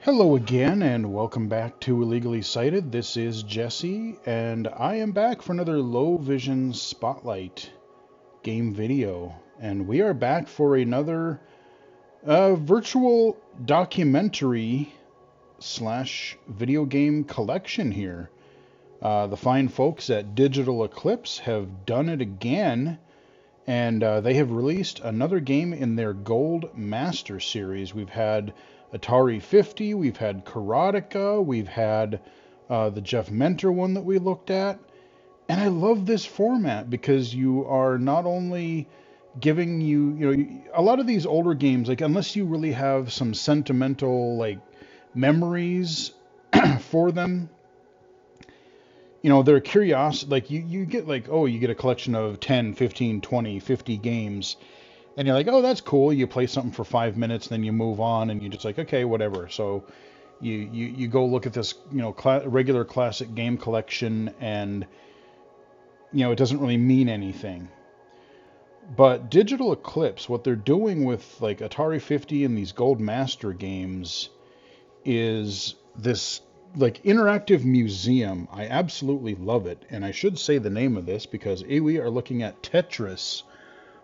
Hello again, and welcome back to Illegally Sighted. This is Jesse, and I am back for another Low Vision Spotlight game video. And we are back for another virtual documentary slash video game collection here. The fine folks at Digital Eclipse have done it again, and they have released another game in their Gold Master series. We've had Atari 50, we've had Karateka, we've had the Jeff Mentor one that we looked at. And I love this format because you are not only giving a lot of these older games, like unless you really have some sentimental like memories for them, they're curious, like you get like, oh, you get a collection of 10, 15, 20, 50 games. And you're like, oh, that's cool. You play something for 5 minutes, then you move on, and you're just like, okay, whatever. So you go look at this, regular classic game collection, and it doesn't really mean anything. But Digital Eclipse, what they're doing with like Atari 50 and these Gold Master games, is this like interactive museum. I absolutely love it, and I should say the name of this because we are looking at Tetris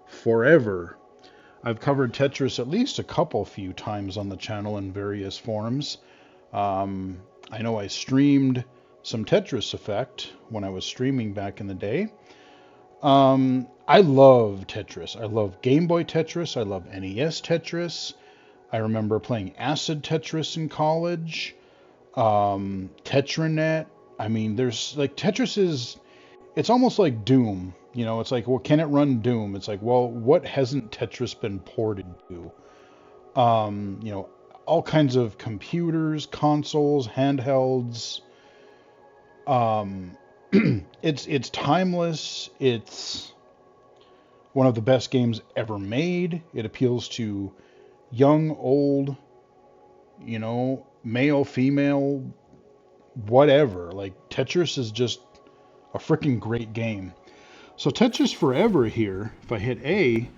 Forever. I've covered Tetris at least a few times on the channel in various forms. I know I streamed some Tetris Effect when I was streaming back in the day. I love Tetris. I love Game Boy Tetris. I love NES Tetris. I remember playing Acid Tetris in college. Tetranet. I mean, there's like it's almost like Doom. It's like, well, can it run Doom? It's like, well, what hasn't Tetris been ported to? All kinds of computers, consoles, handhelds. It's timeless. It's one of the best games ever made. It appeals to young, old, male, female, whatever. Like, Tetris is just a freaking great game. So Tetris Forever here, if I hit A,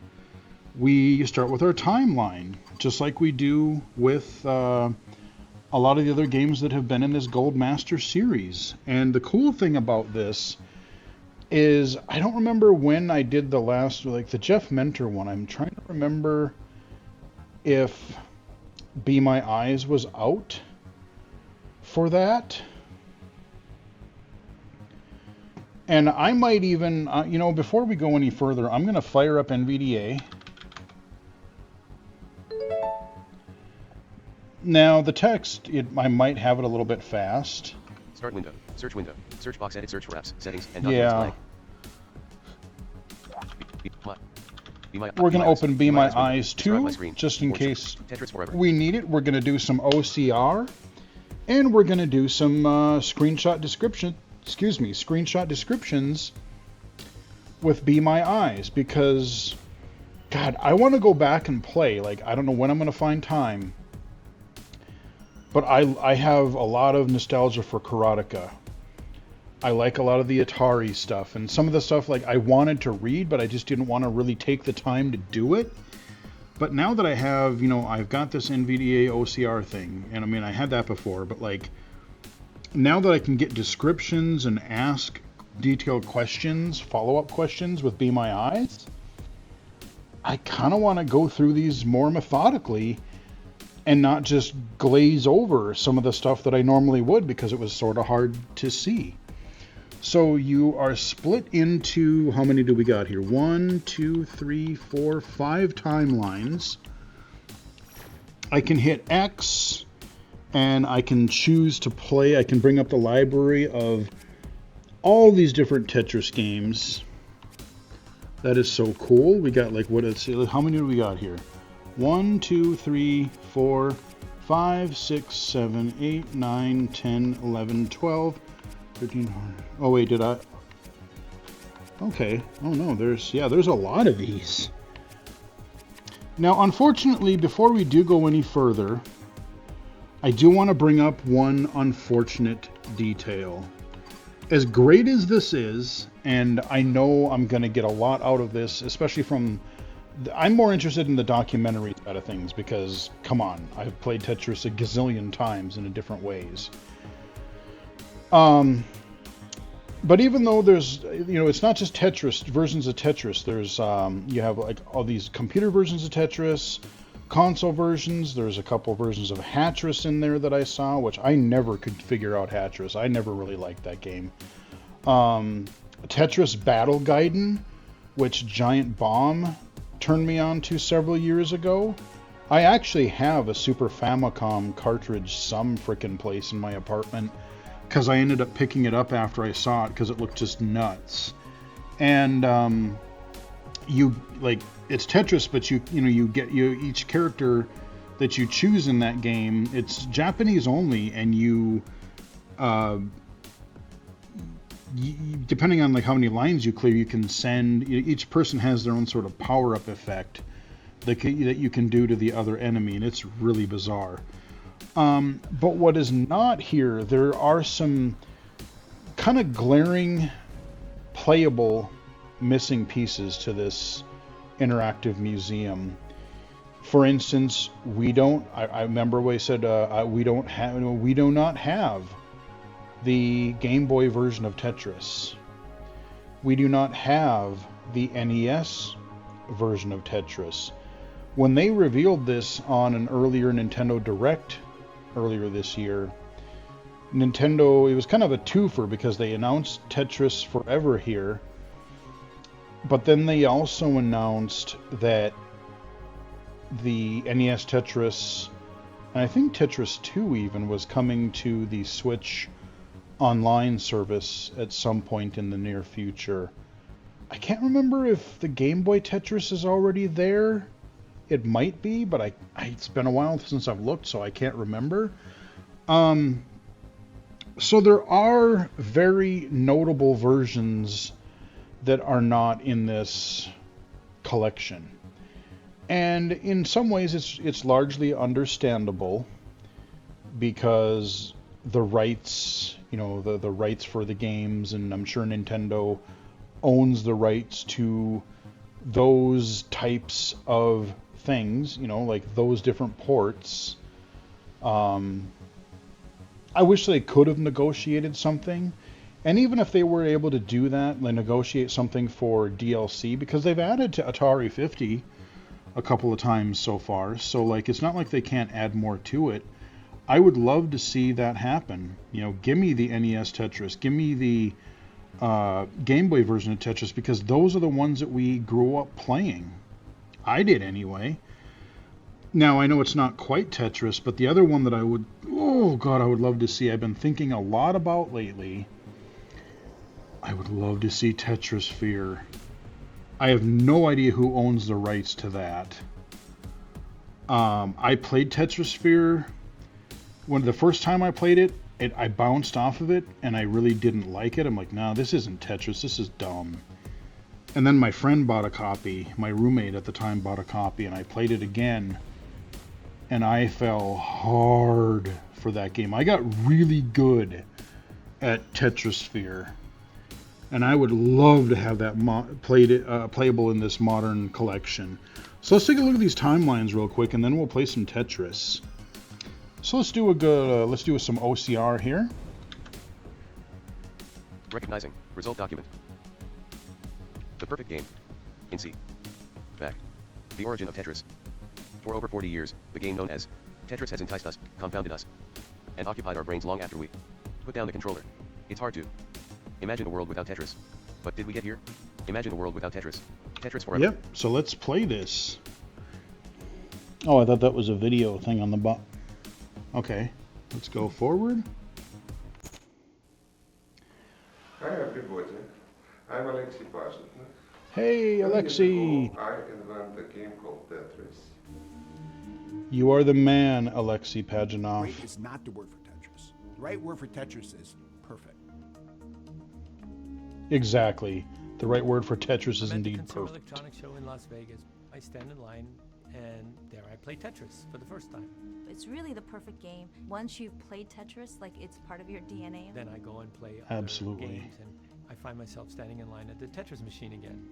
we start with our timeline, just like we do with a lot of the other games that have been in this Gold Master series. And the cool thing about this is, I don't remember when I did the last, like the Jeff Mentor one. I'm trying to remember if Be My Eyes was out for that. And I might even, before we go any further, I'm going to fire up NVDA. Now, the text, I might have it a little bit fast. Start window, search box, edit, search for apps, settings, and documents. Yeah. We're going to open Be My Eyes 2, just in case we need it. We're going to do some OCR, and we're going to do some screenshot descriptions with Be My Eyes, because, God, I want to go back and play. Like, I don't know when I'm going to find time, but I have a lot of nostalgia for Karateka. I like a lot of the Atari stuff, and some of the stuff, like, I wanted to read, but I just didn't want to really take the time to do it. But now that I have, I've got this NVDA OCR thing, and I mean, I had that before, but like, now that I can get descriptions and ask detailed questions, follow-up questions with Be My Eyes, I kind of want to go through these more methodically and not just glaze over some of the stuff that I normally would, because it was sort of hard to see. So you are split into, how many do we got here? 1, 2, 3, 4, 5 timelines. I can hit X, and I can choose to play. I can bring up the library of all these different Tetris games. That is so cool. We got like, how many do we got here? 1, 2, 3, 4, 5, 6, 7, 8, 9, 10, 11, 12, 13. Oh wait, did I? Okay. Oh no, there's a lot of these. Now, unfortunately, before we do go any further, I do want to bring up one unfortunate detail. As great as this is, and I know I'm going to get a lot out of this, especially from I'm more interested in the documentary side of things because, come on, I've played Tetris a gazillion times in different ways. Um, but even though there's, it's not just Tetris, versions of Tetris. There's, you have like all these computer versions of Tetris, console versions. There's a couple versions of Hatris in there that I saw, which I never could figure out Hatris. I never really liked that game. Tetris Battle Gaiden, which Giant Bomb turned me on to several years ago. I actually have a Super Famicom cartridge some frickin' place in my apartment because I ended up picking it up after I saw it because it looked just nuts. And you like it's Tetris, but you get each character that you choose in that game. It's Japanese only, and depending on like how many lines you clear, you can send. Each person has their own sort of power-up effect that you can do to the other enemy, and it's really bizarre. But what is not here, there are some kind of glaring, playable, missing pieces to this interactive museum. For instance, I remember we said we do not have the Game Boy version of Tetris. We do not have the NES version of Tetris. When they revealed this on an earlier Nintendo Direct earlier this year, Nintendo, it was kind of a twofer because they announced Tetris Forever here, but then they also announced that the NES Tetris, and I think Tetris 2 even, was coming to the Switch online service at some point in the near future. I can't remember if the Game Boy Tetris is already there. It might be, but it's been a while since I've looked, so I can't remember. So there are very notable versions that are not in this collection. And in some ways it's largely understandable because the rights, the rights for the games, and I'm sure Nintendo owns the rights to those types of things, like those different ports. I wish they could have negotiated something. And even if they were able to do that, like negotiate something for DLC, because they've added to Atari 50 a couple of times so far, so like it's not like they can't add more to it. I would love to see that happen. Give me the NES Tetris, give me the Game Boy version of Tetris, because those are the ones that we grew up playing. I did anyway. Now, I know it's not quite Tetris, but the other one that I would love to see, I've been thinking a lot about lately, I would love to see Tetrisphere. I have no idea who owns the rights to that. I played Tetrisphere. When the first time I played it, I bounced off of it, and I really didn't like it. I'm like, no, this isn't Tetris, this is dumb. And then my friend bought a copy, my roommate at the time bought a copy, and I played it again, and I fell hard for that game. I got really good at Tetrisphere, and I would love to have that playable in this modern collection. So let's take a look at these timelines real quick, and then we'll play some Tetris. So let's do some OCR here. Recognizing. Result document. The perfect game. In C. Back. The origin of Tetris. For over 40 years, the game known as Tetris has enticed us, confounded us, and occupied our brains long after we put down the controller. It's hard to imagine a world without Tetris. But did we get here? Imagine a world without Tetris. Tetris forever. Yep, so let's play this. Oh, I thought that was a video thing on the bottom. Okay, let's go forward. Hi everybody, I'm Alexei Pazin. Hey, Alexei! I invented a game called Tetris. You are the man, Alexei Pajanov. Great is not the word for Tetris. The right word for Tetris is perfect. Exactly. The right word for Tetris is indeed Consumer perfect. Electronics Show in Las Vegas. I stand in line, and there I play Tetris for the first time. It's really the perfect game. Once you've played Tetris, like it's part of your DNA. Then I go and play other Absolutely. games, and I find myself standing in line at the Tetris machine again,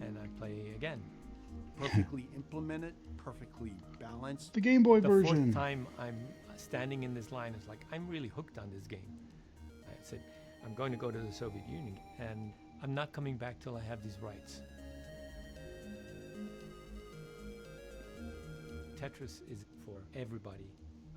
and I play again. Perfectly implemented, perfectly balanced. The Game Boy The version. fourth time I'm standing in this line, it's like, I'm really hooked on this game. I said, I'm going to go to the Soviet Union, and I'm not coming back till I have these rights. Tetris is for everybody,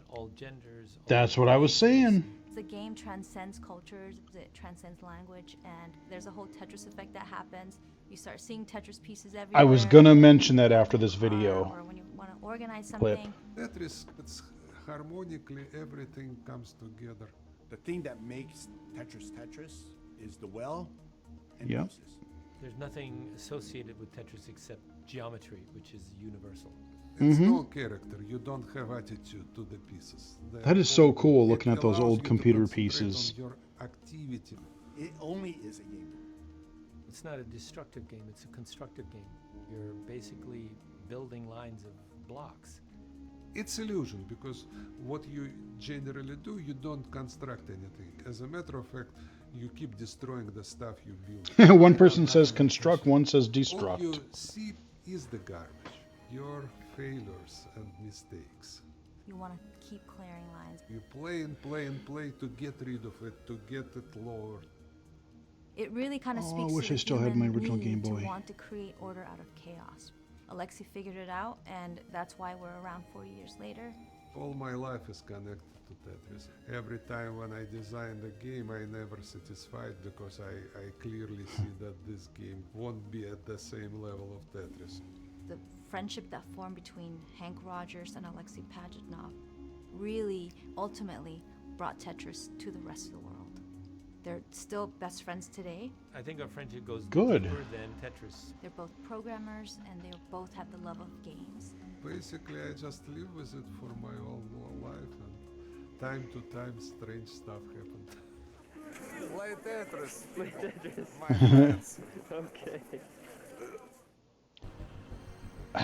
all genders. That's what I was saying. The game transcends cultures, it transcends language, and there's a whole Tetris effect that happens. You start seeing Tetris pieces everywhere. I was gonna mention that after this video. Or when you want to organize Clip. something. Tetris, it's harmonically everything comes together. The thing that makes Tetris Tetris is the well and Yep. pieces. There's nothing associated with Tetris except geometry, which is universal. It's no character. You don't have attitude to the pieces. That is so cool, It looking at those allows old you to computer concentrate pieces. on your activity. It only is a game. It's not a destructive game, it's a constructive game. You're basically building lines of blocks. It's illusion because what you generally do, you don't construct anything. As a matter of fact, you keep destroying the stuff you build. One person says construct, one says All you destruct. see is the garbage, your failures and mistakes. You want to keep clearing lines. You play and play and play to get rid of it, to get it lowered. It really kind of Oh, I speaks wish to I the still had my human original Game need to Boy. want to create order out of chaos. Alexei figured it out, and that's why we're around 40 years later. All my life is connected to Tetris. Every time when I design the game, I never satisfied because I clearly see that this game won't be at the same level of Tetris. The friendship that formed between Hank Rogers and Alexei Pajitnov really, ultimately, brought Tetris to the rest of the world. They're still best friends today. I think our friendship goes Good. deeper than Tetris. They're both programmers, and they both have the love of games. Basically, I just live with it for my whole life, and time to time, strange stuff happened. Play Tetris. Play Tetris. My friends. Okay.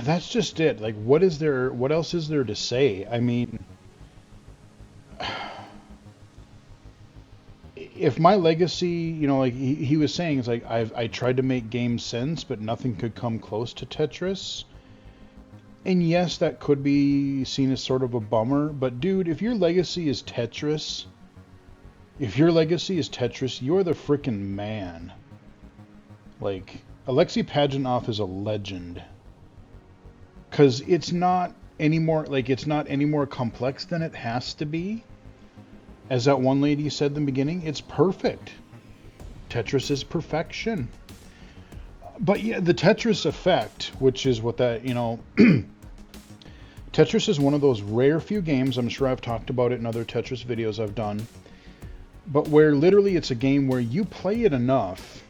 That's just it. Like, what is there? What else is there to say? I mean, if my legacy, you know, like he was saying, it's like I tried to make games sense, but nothing could come close to Tetris. And yes, that could be seen as sort of a bummer, but dude, if your legacy is Tetris, you're the frickin' man. Like, Alexei Pajitnov is a legend. Because it's not any more complex than it has to be. As that one lady said in the beginning, it's perfect. Tetris is perfection. But yeah, the Tetris effect, which is what that, you know, Tetris is one of those rare few games, I'm sure I've talked about it in other Tetris videos I've done, but where literally it's a game where you play it enough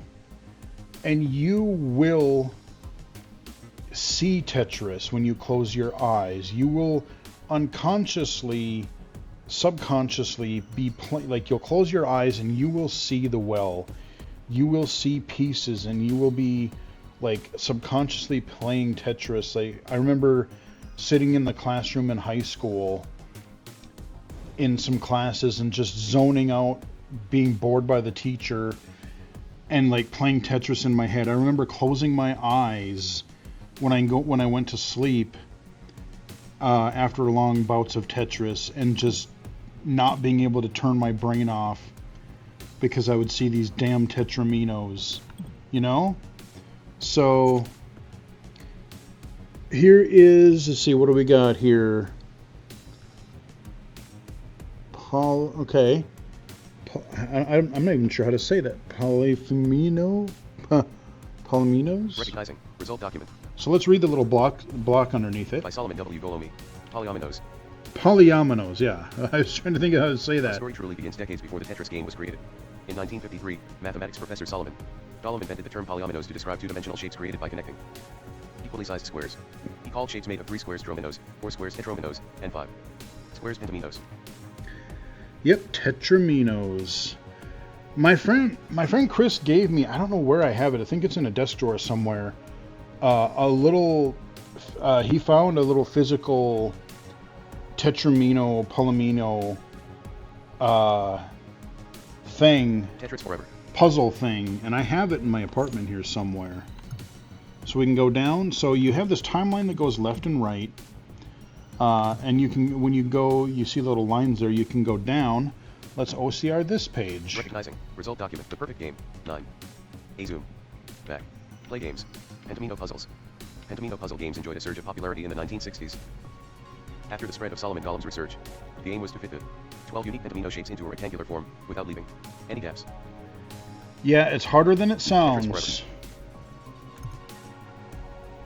and you will see Tetris when you close your eyes. You will unconsciously, subconsciously be like, you'll close your eyes and you will see the well. You will see pieces and you will be like subconsciously playing Tetris. Like, I remember sitting in the classroom in high school in some classes and just zoning out, being bored by the teacher and like playing Tetris in my head. I remember closing my eyes when I went to sleep after long bouts of Tetris and just not being able to turn my brain off because I would see these damn Tetraminos, you know? So here is, let's see, what do we got here? Okay. I'm not even sure how to say that. Polyphemino? Polyminos? Recognizing. Result document. So let's read the little block underneath it. By Solomon W. Golomi. Polyominoes. Polyominoes, yeah. I was trying to think of how to say The that. story truly begins decades before the Tetris game was created. In 1953, mathematics professor Solomon Golem invented the term polyominoes to describe two-dimensional shapes created by connecting equally sized squares. He called shapes made of 3 squares drominos, 4 squares tetrominos, and 5 squares pentaminos. Yep, Tetraminos. My friend Chris gave me, I don't know where I have it, I think it's in a desk drawer somewhere, a little, he found a little physical Tetramino, Polymino thing, Tetris forever. puzzle thing, and I have it in my apartment here somewhere. So we can go down. So you have this timeline that goes left and right. And you can, when you go, you see little lines there, you can go down. Let's OCR this page. Recognizing. Result document. The perfect game. 9. A zoom. Back. Play games. Pentamino puzzles. Pentamino puzzle games enjoyed a surge of popularity in the 1960s. After the spread of Solomon Golem's research, the aim was to fit the 12 unique Pentamino shapes into a rectangular form, without leaving any gaps. Yeah, it's harder than it Tetris sounds. forever.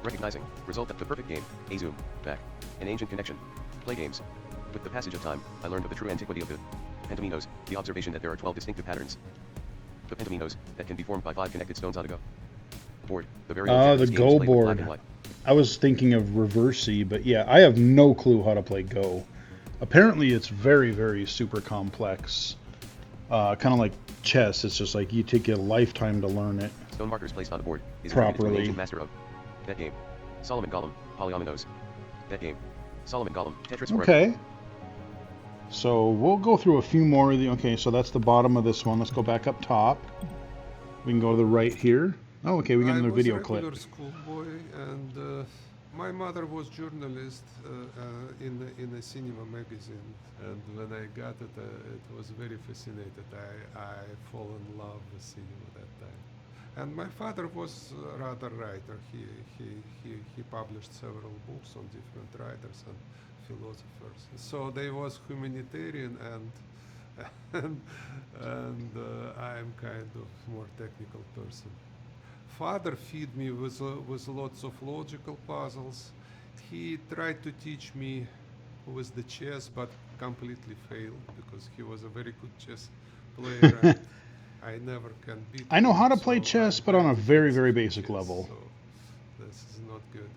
Recognizing. Result of the perfect game. A zoom. Back. An ancient connection. Play games. With the passage of time, I learned of the true antiquity of the Pentaminos, the observation that there are 12 distinctive patterns. The Pentaminos, that can be formed by 5 connected stones on a go board. The very Ah, the Tetris games Go play with black and board. white. I was thinking of Reversey, but yeah, I have no clue how to play Go. Apparently, it's very, very super complex. Kind of like chess. It's just like you take a lifetime to learn it. Stone markers placed on the board is attributed to an Properly. ancient master of that game. Solomon Golem, Polyominoes. That game. Solomon Golem, Tetris forever. Okay. So we'll go through a few more of the. Okay, so that's the bottom of this one. Let's go back up top. We can go to the right here. Oh, okay, we got another video clip. I was a regular schoolboy, and my mother was journalist in a cinema magazine. And when I got it, it was very fascinated. I fall in love with cinema that time. And my father was rather writer. He published several books on different writers and philosophers. So they was humanitarian and I'm kind of more technical person. Father feed me with lots of logical puzzles. He tried to teach me with the chess, but completely failed because he was a very good chess player. And I never can beat I know him, how to play so chess, I'm but on a very very, defensive very in basic chess, level. So this is not good.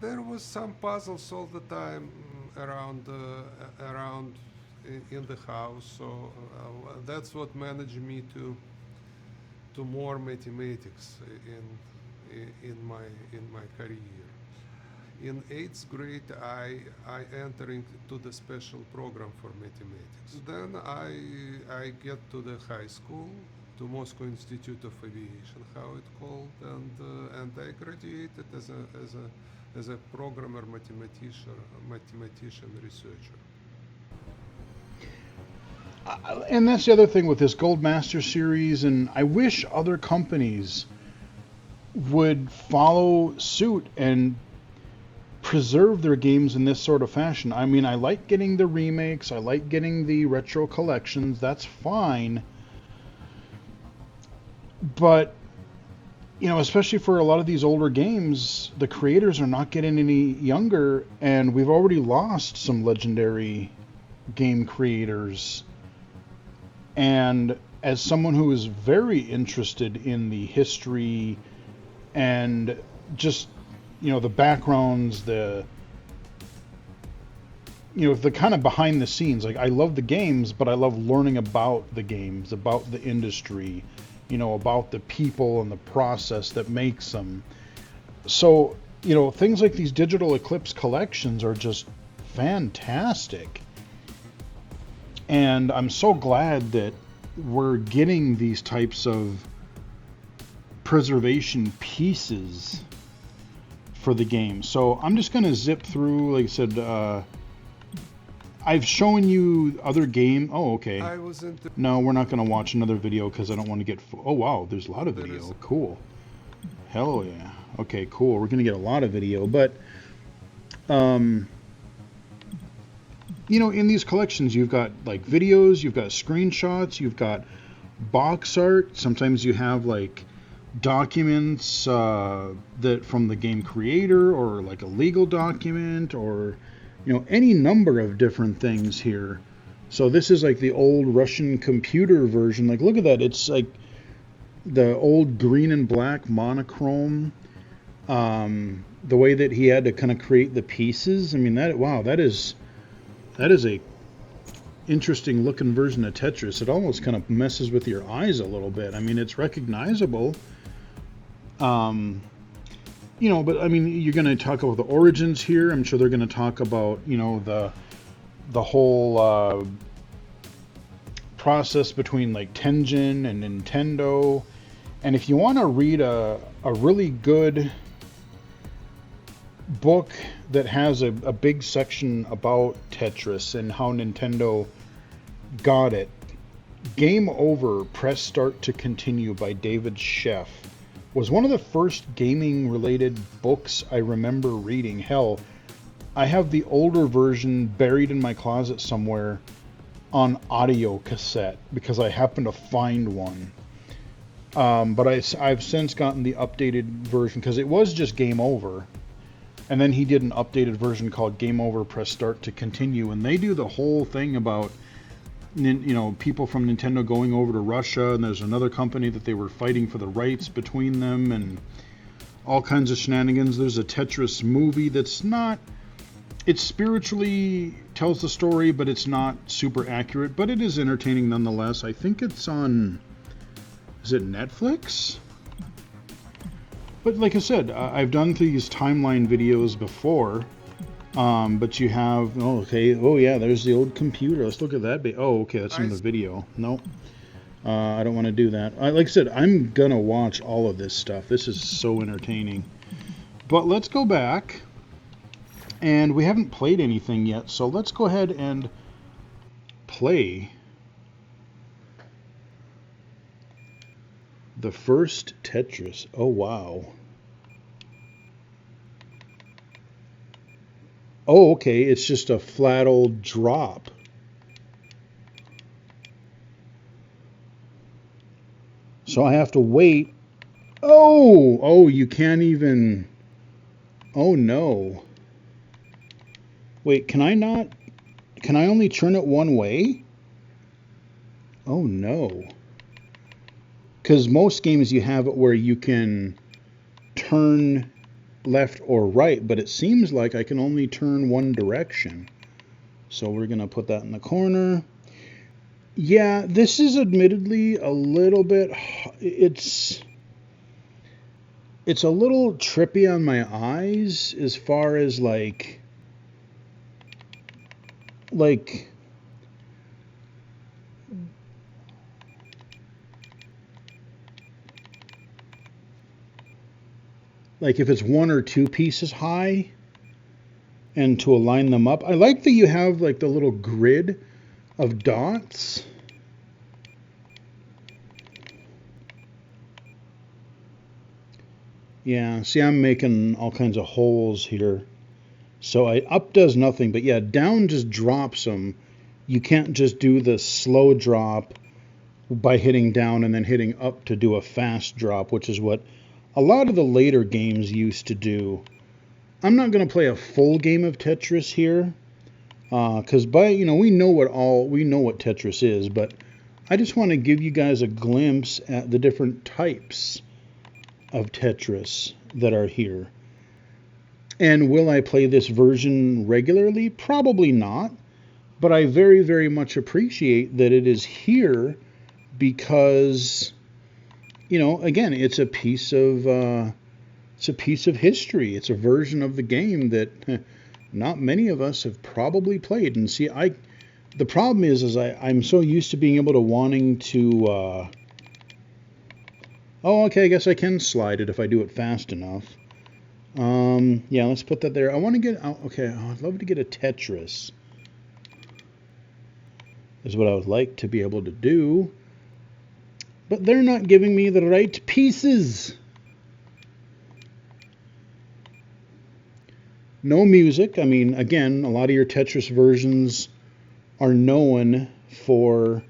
There was some puzzles all the time around in the house, so that's what managed me to more mathematics in my career. In 8th grade, I entered into the special program for mathematics. Then I get to the high school, to Moscow Institute of Aviation, how it called, and I graduated as a programmer, mathematician, researcher. And that's the other thing with this Gold Master series, and I wish other companies would follow suit and preserve their games in this sort of fashion. I mean, I like getting the remakes, I like getting the retro collections, that's fine. But, you know, especially for a lot of these older games, the creators are not getting any younger, and we've already lost some legendary game creators. And as someone who is very interested in the history and just, you know, the backgrounds, the kind of behind the scenes, like I love the games, but I love learning about the games, about the industry, you know, about the people and the process that makes them. So, you know, things like these digital Eclipse collections are just fantastic. And I'm so glad that we're getting these types of preservation pieces for the game. So I'm just going to zip through, like I said, I've shown you other game. Oh, okay. I was into No, we're not going to watch another video because I don't want to get... Oh, wow, there's a lot of There video. is. Cool. Hell yeah. Okay, cool. We're going to get a lot of video, but... you know, in these collections, you've got like videos, you've got screenshots, you've got box art. Sometimes you have like documents that from the game creator, or like a legal document, or you know, any number of different things here. So this is like the old Russian computer version. Like, look at that. It's like the old green and black monochrome. The way that he had to kind of create the pieces. I mean, that is a interesting looking version of Tetris. It almost kind of messes with your eyes a little bit. I mean, it's recognizable. You know, but I mean, you're going to talk about the origins here. I'm sure they're going to talk about, you know, the whole process between like Tengen and Nintendo. And if you want to read a really good book that has a big section about Tetris and how Nintendo got it. Game Over, Press Start to Continue by David Sheff was one of the first gaming related books I remember reading. Hell, I have the older version buried in my closet somewhere on audio cassette because I happened to find one. But I've since gotten the updated version because it was just Game Over. And then he did an updated version called Game Over, Press Start to Continue. And they do the whole thing about, people from Nintendo going over to Russia. And there's another company that they were fighting for the rights between them and all kinds of shenanigans. There's a Tetris movie that's not... It spiritually tells the story, but it's not super accurate. But it is entertaining nonetheless. I think it's on... Is it Netflix? But like I said, I've done these timeline videos before. But you have... Oh, okay. Oh, yeah, there's the old computer. Let's look at that. Oh, okay, that's in the video. Nope. I don't want to do that. Like I said, I'm going to watch all of this stuff. This is so entertaining. But let's go back. And we haven't played anything yet, so let's go ahead and play the first Tetris. Oh, wow. Oh, okay, it's just a flat old drop. So I have to wait. Oh, you can't even... Oh, no. Wait, can I not? Can I only turn it one way? Oh no. Because most games you have it where you can turn left or right, but it seems like I can only turn one direction. So we're going to put that in the corner. Yeah, this is admittedly a little bit... It's a little trippy on my eyes as far as like if it's one or two pieces high and to align them up. I like that you have like the little grid of dots. Yeah, see, I'm making all kinds of holes here. So up does nothing, but yeah, down just drops them. You can't just do the slow drop by hitting down and then hitting up to do a fast drop, which is what a lot of the later games used to do. I'm not going to play a full game of Tetris here, because we know what Tetris is, but I just want to give you guys a glimpse at the different types of Tetris that are here. And will I play this version regularly? Probably not. But I very, very much appreciate that it is here because, again, it's a piece of history. It's a version of the game that not many of us have probably played. And see, the problem is I'm so used to being able to wanting to. Oh, okay. I guess I can slide it if I do it fast enough. Yeah, let's put that there. I want to get... Okay, I'd love to get a Tetris. Is what I would like to be able to do. But they're not giving me the right pieces. No music. I mean, again, a lot of your Tetris versions are known for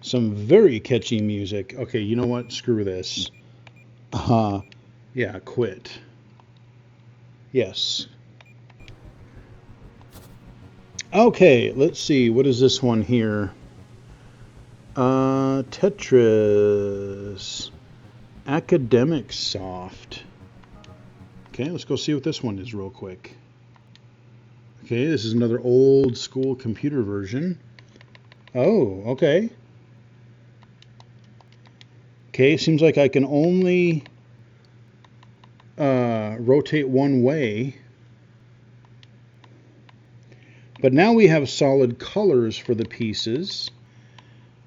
some very catchy music. Okay, you know what? Screw this. Yeah, quit. Yes. Okay, let's see. What is this one here? Tetris. Academic Soft. Okay, let's go see what this one is real quick. Okay, this is another old school computer version. Oh, okay. Okay, seems like I can only rotate one way. But now we have solid colors for the pieces.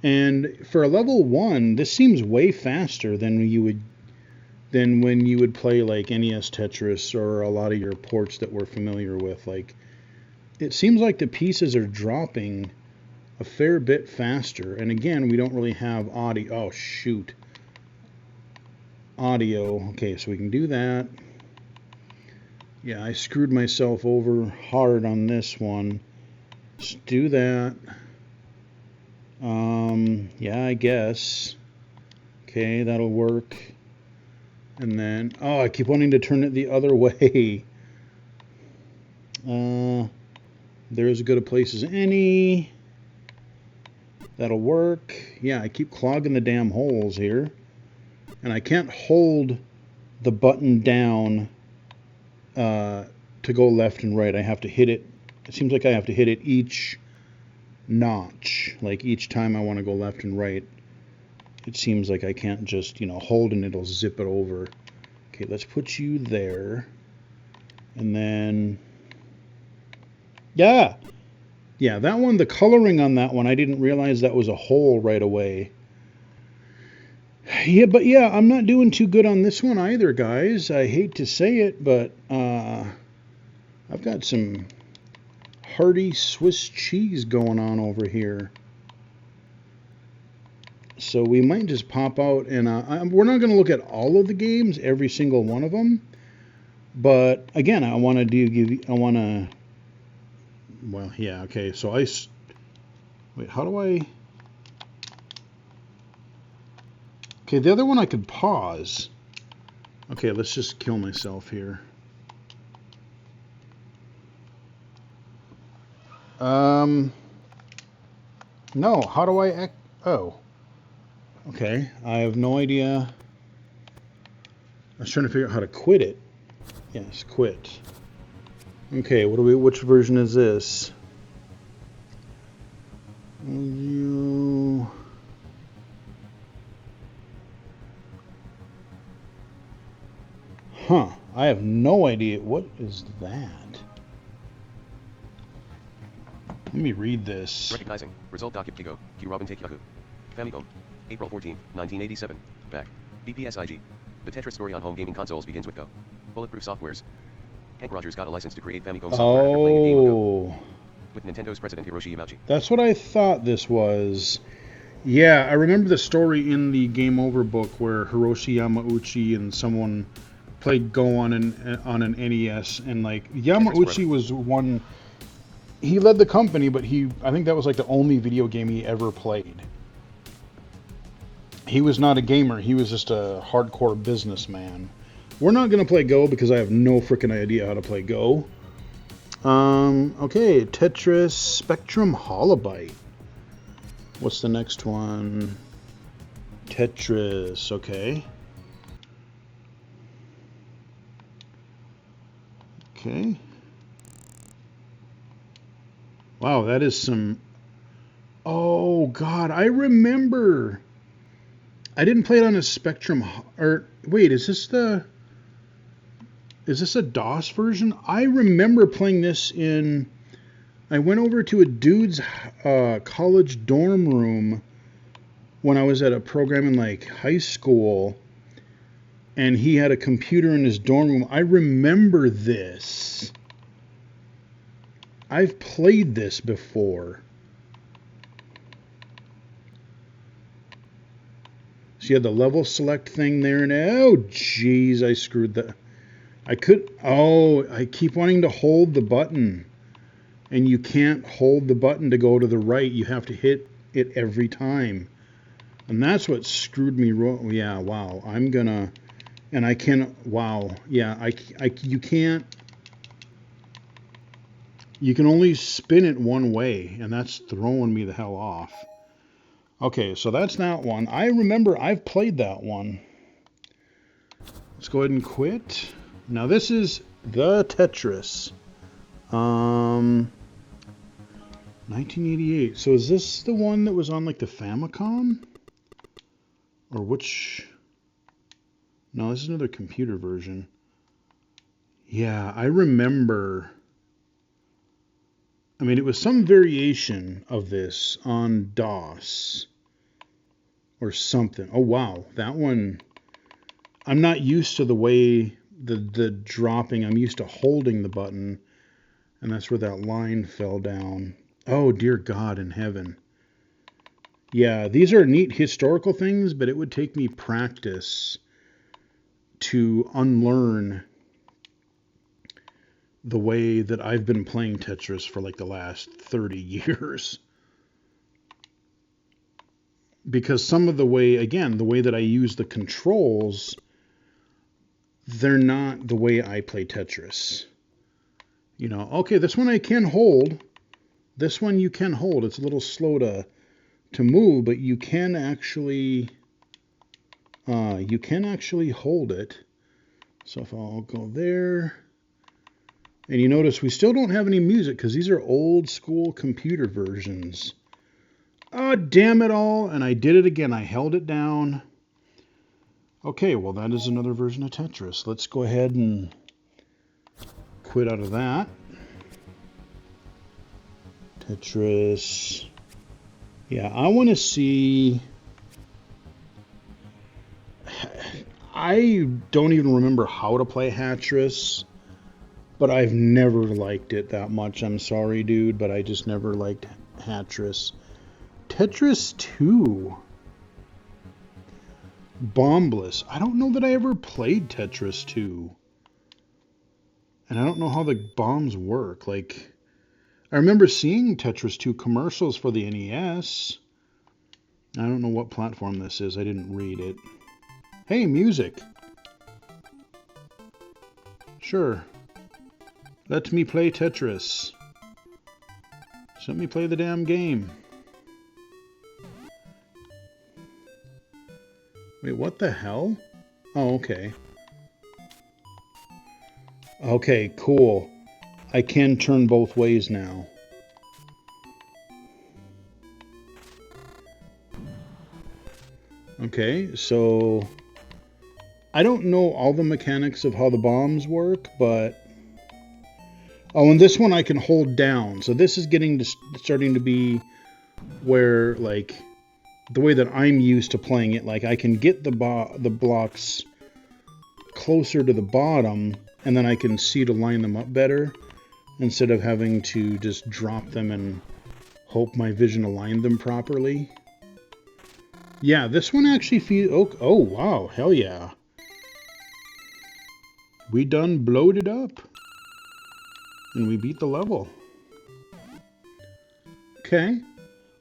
And for a level 1, this seems way faster than you would than when you would play like NES Tetris or a lot of your ports that we're familiar with. Like, it seems like the pieces are dropping a fair bit faster. And again, we don't really have audio. Oh, shoot. Audio. Okay, so we can do that. Yeah, I screwed myself over hard on this one. Let's do that. Yeah, I guess. Okay, that'll work. And then, oh, I keep wanting to turn it the other way. They're as good a place as any. That'll work. Yeah, I keep clogging the damn holes here. And I can't hold the button down to go left and right. I have to hit it. It seems like I have to hit it each notch. Like each time I want to go left and right. It seems like I can't just, hold and it'll zip it over. Okay, let's put you there. And then, yeah, that one, the coloring on that one, I didn't realize that was a hole right away. Yeah, but yeah, I'm not doing too good on this one either, guys. I hate to say it, but I've got some hearty Swiss cheese going on over here. So we might just pop out, and we're not going to look at all of the games, every single one of them. But again, well, yeah, okay. So wait, how do I? Okay, the other one I could pause. Okay, let's just kill myself here. No, how do I? Oh. Okay, I have no idea. I was trying to figure out how to quit it. Yes, quit. Okay, which version is this? Huh, I have no idea. What is that? Let me read this. Recognizing. Result document Kigo. Q Robin Take Yahoo. Famicom. April 14, 1987. Back. BPSIG. The Tetris story on home gaming consoles begins with Go. Bulletproof Softwares. Hank Rogers got a license to create Famicom software after playing a game of Go with Nintendo's president Hiroshi Yamauchi. That's what I thought this was. Yeah, I remember the story in the Game Over book where Hiroshi Yamauchi and someone played Go on an NES, and like Yamauchi was one. He led the company, but I think that was like the only video game he ever played. He was not a gamer. He was just a hardcore businessman. We're not going to play Go because I have no freaking idea how to play Go. Okay, Tetris Spectrum Holobyte. What's the next one? Tetris, okay. Okay. Wow, that is some... Oh, God, I remember... I didn't play it on a Spectrum, or wait, is this a DOS version? I remember playing this I went over to a dude's college dorm room when I was at a program in like high school, and he had a computer in his dorm room. I remember this. I've played this before. So you had the level select thing there, and oh, jeez, I screwed that. I keep wanting to hold the button, and you can't hold the button to go to the right. You have to hit it every time, and that's what screwed me. Yeah, wow. And I can. Wow. Yeah, you can't. You can only spin it one way, and that's throwing me the hell off. Okay, so that's that one. I remember I've played that one. Let's go ahead and quit. Now this is the Tetris. 1988. So is this the one that was on like the Famicom? Or which? No, this is another computer version. Yeah, I remember. I mean, it was some variation of this on DOS or something. Oh, wow. That one, I'm not used to the way the dropping. I'm used to holding the button, and that's where that line fell down. Oh, dear God in heaven. Yeah, these are neat historical things, but it would take me practice to unlearn the way that I've been playing Tetris for like the last 30 years. Because some of the way, again, the way that I use the controls, they're not the way I play Tetris. You know, okay, this one I can hold. This one you can hold. It's a little slow to move, but you can actually hold it. So if I'll go there, and you notice we still don't have any music because these are old school computer versions. Oh, damn it all. And I did it again. I held it down. Okay, well, that is another version of Tetris. Let's go ahead and quit out of that. Tetris. Yeah, I want to see... I don't even remember how to play Hatris, but I've never liked it that much. I'm sorry, dude, but I just never liked Hatris. Tetris 2. Bombless. I don't know that I ever played Tetris 2. And I don't know how the bombs work. Like, I remember seeing Tetris 2 commercials for the NES. I don't know what platform this is. I didn't read it. Hey, music. Sure. Let me play Tetris. Just let me play the damn game. Wait, what the hell? Oh, okay. Okay, cool. I can turn both ways now. Okay, so I don't know all the mechanics of how the bombs work, but... Oh, and this one I can hold down. So this is starting to be where, like, the way that I'm used to playing it. Like, I can get the blocks closer to the bottom, and then I can see to line them up better, instead of having to just drop them and hope my vision aligned them properly. Yeah, this one actually feels... Oh, wow, hell yeah. We done blowed it up. And we beat the level. Okay.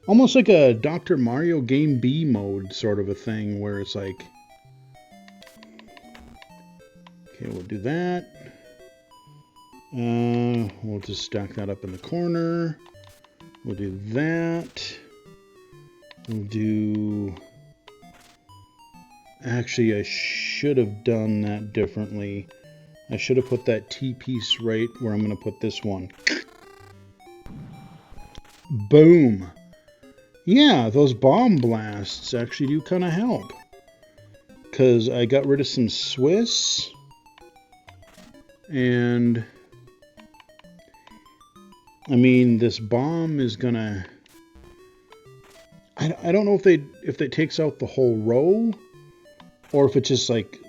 Almost like a Dr. Mario Game B mode sort of a thing, where it's like... Okay, we'll do that. We'll just stack that up in the corner. We'll do that. We'll do... Actually, I should have done that differently. I should have put that T-piece right where I'm going to put this one. Boom. Yeah, those bomb blasts actually do kind of help. Because I got rid of some Swiss. And... I mean, this bomb is going to... I don't know if it takes out the whole row. Or if it's just like...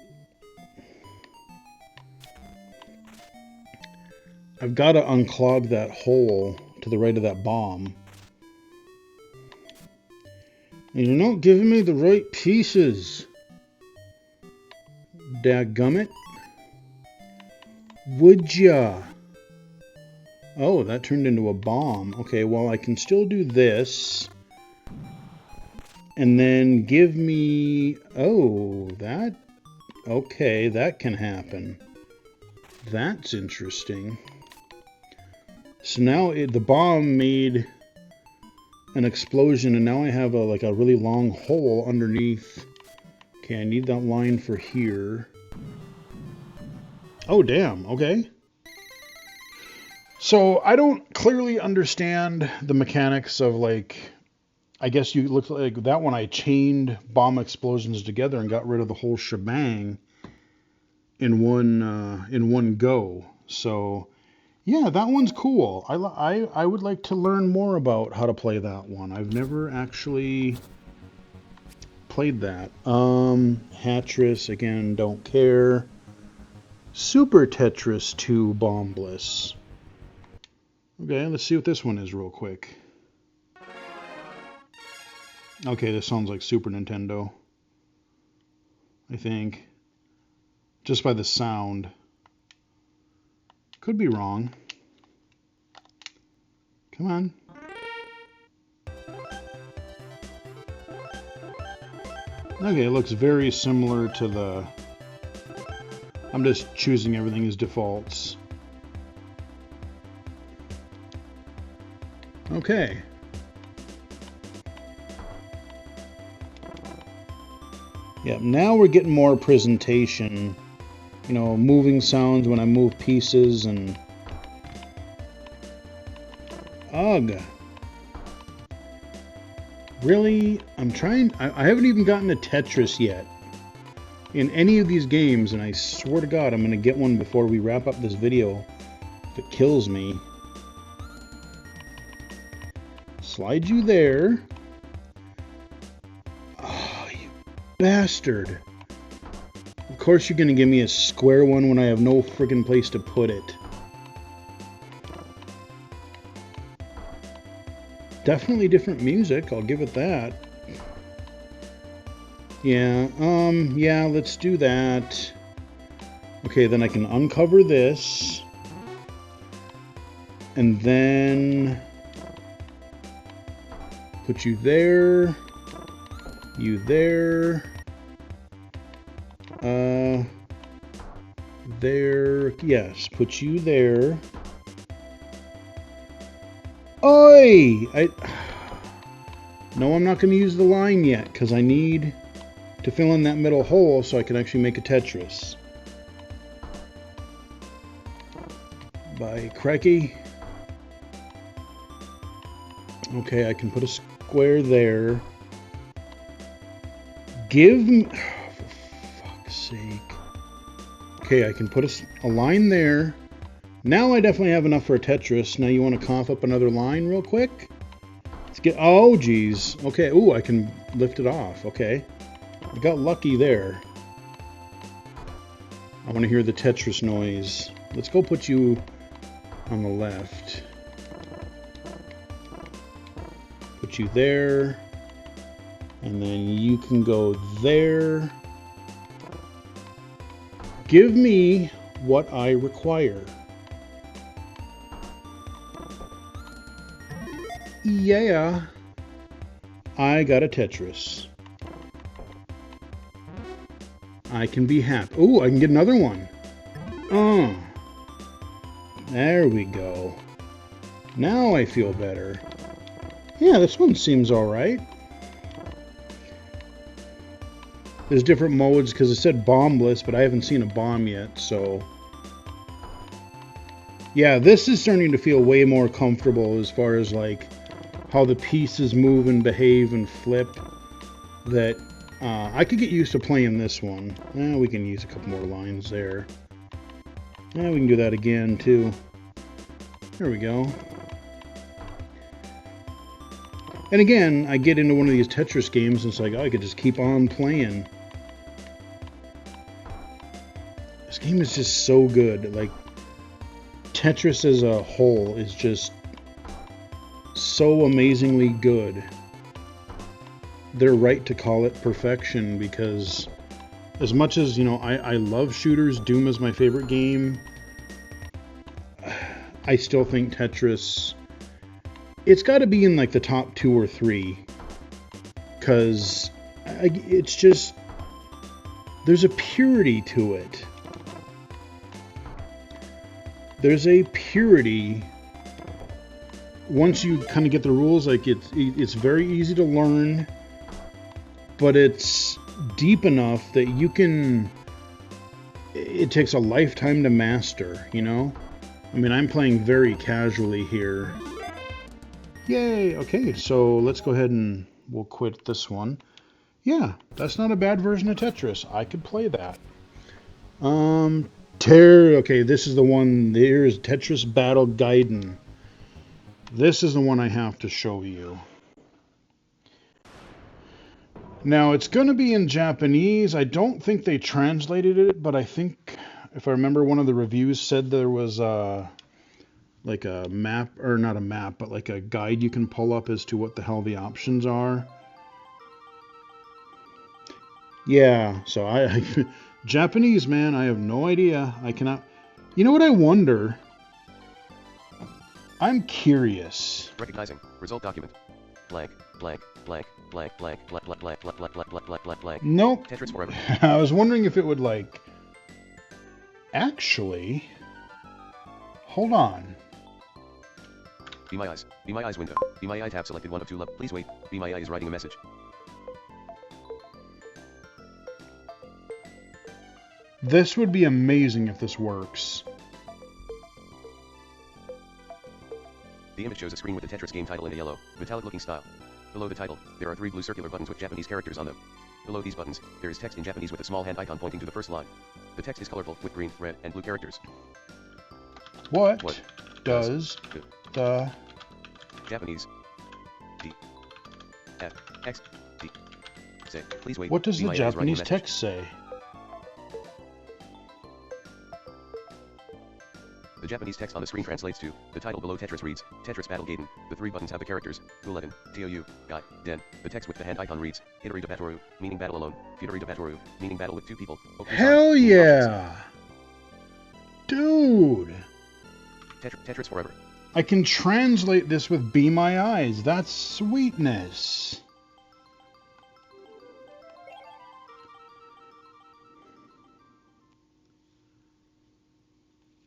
I've got to unclog that hole to the right of that bomb. And you're not giving me the right pieces. Dadgummit. Would ya? Oh, that turned into a bomb. Okay, well, I can still do this. And then give me... Oh, that... Okay, that can happen. That's interesting. So now the bomb made an explosion, and now I have a really long hole underneath. Okay, I need that line for here. Oh, damn. Okay. So I don't clearly understand the mechanics of, like... I guess you look like that one. I chained bomb explosions together and got rid of the whole shebang in one go. So yeah, that one's cool. I would like to learn more about how to play that one. I've never actually played that. Hatris, again, don't care. Super Tetris 2 Bombless. Okay, let's see what this one is real quick. Okay, this sounds like Super Nintendo. I think. Just by the sound. Could be wrong. Come on. Okay, it looks very similar to the... I'm just choosing everything as defaults. Okay. Yeah, now we're getting more presentation. You know, moving sounds when I move pieces and... Ugh. Really? I'm trying... I haven't even gotten a Tetris yet in any of these games, and I swear to God I'm going to get one before we wrap up this video if it kills me. Slide you there. Oh, you bastard. Of course you're going to give me a square one when I have no friggin' place to put it. Definitely different music, I'll give it that. Yeah, yeah, let's do that. Okay, then I can uncover this. And then put you there. You there. There. Yes, put you there. Oi! No, I'm not going to use the line yet, because I need to fill in that middle hole so I can actually make a Tetris. By crikey. Okay, I can put a square there. Give me... Oh, for fuck's sake. Okay, I can put a line there. Now I definitely have enough for a Tetris. Now you want to cough up another line real quick? Let's get... Oh, geez. Okay, ooh, I can lift it off. Okay. I got lucky there. I want to hear the Tetris noise. Let's go put you on the left. Put you there. And then you can go there. Give me what I require. Yeah. I got a Tetris. I can be happy. Ooh, I can get another one. Oh. There we go. Now I feel better. Yeah, this one seems alright. There's different modes because it said bombless, but I haven't seen a bomb yet, so... Yeah, this is starting to feel way more comfortable as far as, like, how the pieces move and behave and flip. That I could get used to playing this one. We can use a couple more lines there. We can do that again, too. There we go. And again, I get into one of these Tetris games and it's like, oh, I could just keep on playing. This game is just so good. Like, Tetris as a whole is just so amazingly good. They're right to call it perfection because as much as, you know, I love shooters, Doom is my favorite game, I still think Tetris, it's got to be in like the top 2 or 3 because it's just, there's a purity to it. There's a purity once you kind of get the rules. Like it's very easy to learn, but it's deep enough that you can, it takes a lifetime to master, you know? I mean, I'm playing very casually here. Yay! Okay, so let's go ahead and we'll quit this one. Yeah, that's not a bad version of Tetris. I could play that. Okay, this is the one. There's Tetris Battle Gaiden. This is the one I have to show you. Now, it's going to be in Japanese. I don't think they translated it, but I think, if I remember, one of the reviews said there was like a map, or not a map, but like a guide you can pull up as to what the hell the options are. Yeah, so I Japanese, man, I have no idea. I cannot. You know what I wonder? I'm curious. Recognizing. Result document. Blank, blank, blank, blank, blank, blank, blank, blank, blank, blank, blank, blank, blank, blank. Nope. Tetris forever. I was wondering if it would like. Actually, hold on. Be my eyes. Be my eyes window. Be my eye tab selected 1 of 2 Please wait. Be my eye is writing a message. This would be amazing if this works. The image shows a screen with the Tetris game title in a yellow, metallic-looking style. Below the title, there are 3 blue circular buttons with Japanese characters on them. Below these buttons, there is text in Japanese with a small hand icon pointing to the first line. The text is colorful with green, red, and blue characters. What does the Japanese D F X D say? Please wait. What does Be the my eye is writing a Japanese message. text say? The Japanese text on the screen translates to, the title below Tetris reads, Tetris Battle Gaiden. The 3 buttons have the characters, Guletin, Tou, Guy, Den. The text with the hand icon reads, Hitari de Batoru, meaning battle alone, Futari de Batoru, meaning battle with 2 people. Opening Hell sign, meaning options. yeah! Dude! Tetris forever. I can translate this with Be My Eyes. That's sweetness.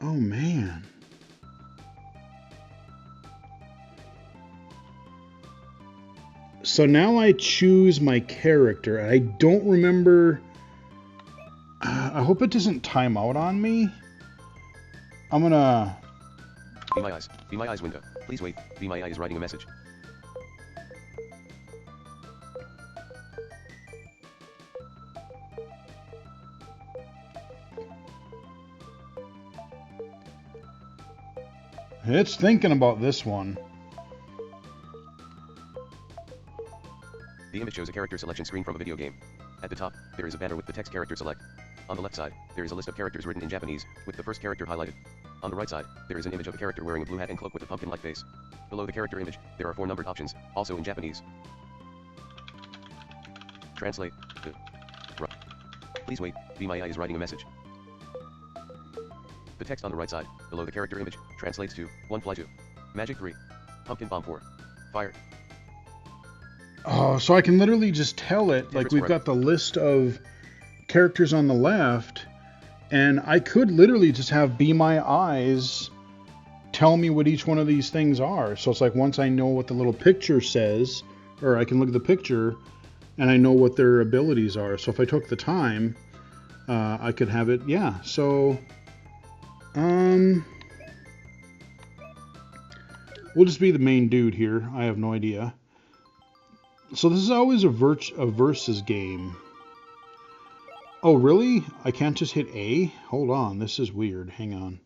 Oh man. So now I choose my character. I don't remember. I hope it doesn't time out on me. I'm gonna. Be my eyes. Be my eyes window. Please wait. Be my eye is writing a message. It's thinking about this one. The image shows a character selection screen from a video game. At the top, there is a banner with the text character select. On the left side, there is a list of characters written in Japanese, with the first character highlighted. On the right side, there is an image of a character wearing a blue hat and cloak with a pumpkin-like face. Below the character image, there are 4 numbered options, also in Japanese. Translate. Please wait. Be my eye is writing a message. The text on the right side, below the character image, translates to 1 fly 2. Magic 3. Pumpkin bomb 4. Fire. Oh, so I can literally just tell it, like we've got the list of characters on the left, and I could literally just have Be My Eyes tell me what each one of these things are. So it's like once I know what the little picture says, or I can look at the picture, and I know what their abilities are. So if I took the time, I could have it, yeah. So, we'll just be the main dude here. I have no idea. So this is always a versus game. Oh, really? I can't just hit A? Hold on, this is weird. Hang on.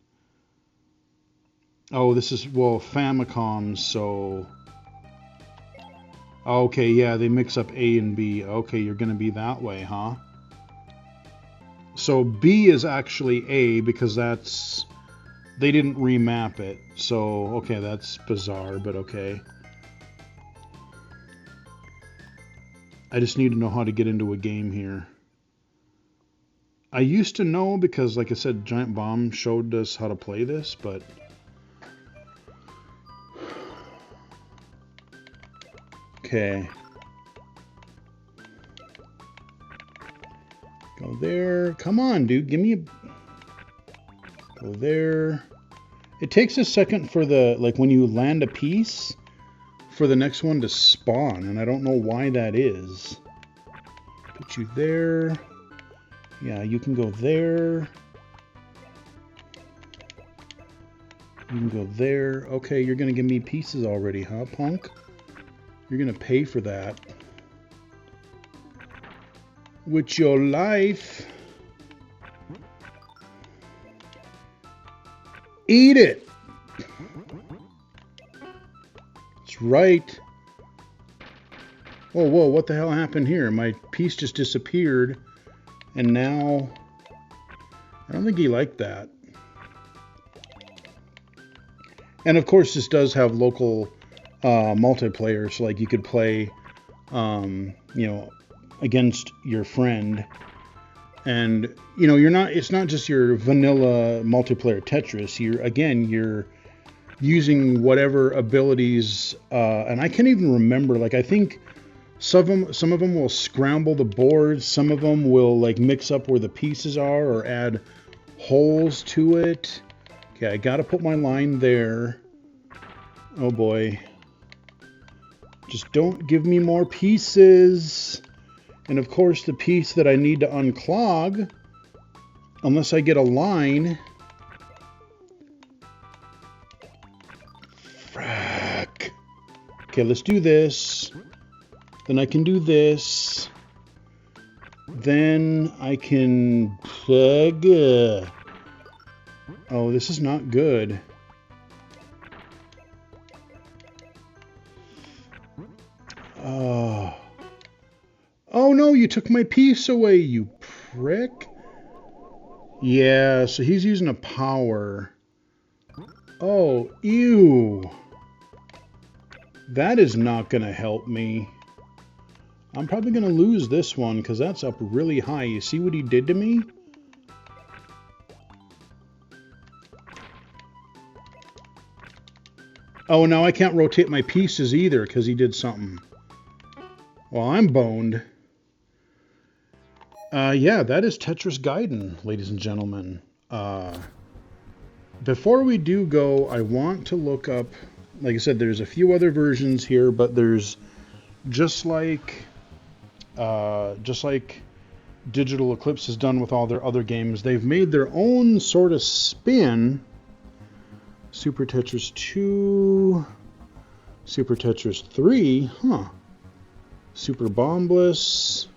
Oh, this is, well, Famicom, so... Okay, yeah, they mix up A and B. Okay, you're going to be that way, huh? So B is actually A because that's... They didn't remap it. So, okay, that's bizarre, but okay. I just need to know how to get into a game here. I used to know because, like I said, Giant Bomb showed us how to play this, but... Okay. Go there. Come on, dude. Give me a... Go there. It takes a second for the... Like, when you land a piece... for the next one to spawn, and I don't know why that is. Put you there. Yeah, you can go there. You can go there. Okay, you're gonna give me pieces already, huh, punk? You're gonna pay for that. With your life. Eat it! That's right. Oh, whoa, what the hell happened here? My piece just disappeared, and now... I don't think he liked that. And of course, this does have local multiplayer, so like you could play, you know, against your friend. And, you know, it's not just your vanilla multiplayer Tetris. You're using whatever abilities, and I can't even remember, like, I think some of them will scramble the boards, some of them will, like, mix up where the pieces are or add holes to it. Okay, I gotta put my line there. Oh boy. Just don't give me more pieces. And of course, the piece that I need to unclog, unless I get a line. Frack. Okay, let's do this. Then I can do this. Then I can plug. Oh, this is not good. Oh no, you took my piece away, you prick. Yeah, so he's using a power. Oh, ew. That is not going to help me. I'm probably going to lose this one because that's up really high. You see what he did to me? Oh, now I can't rotate my pieces either because he did something. Well, I'm boned. Yeah, that is Tetris Gaiden, ladies and gentlemen. Before we do go, I want to look up, like I said, there's a few other versions here, but there's just like Digital Eclipse has done with all their other games, they've made their own sort of spin. Super Tetris 2, Super Tetris 3, Super Bombless,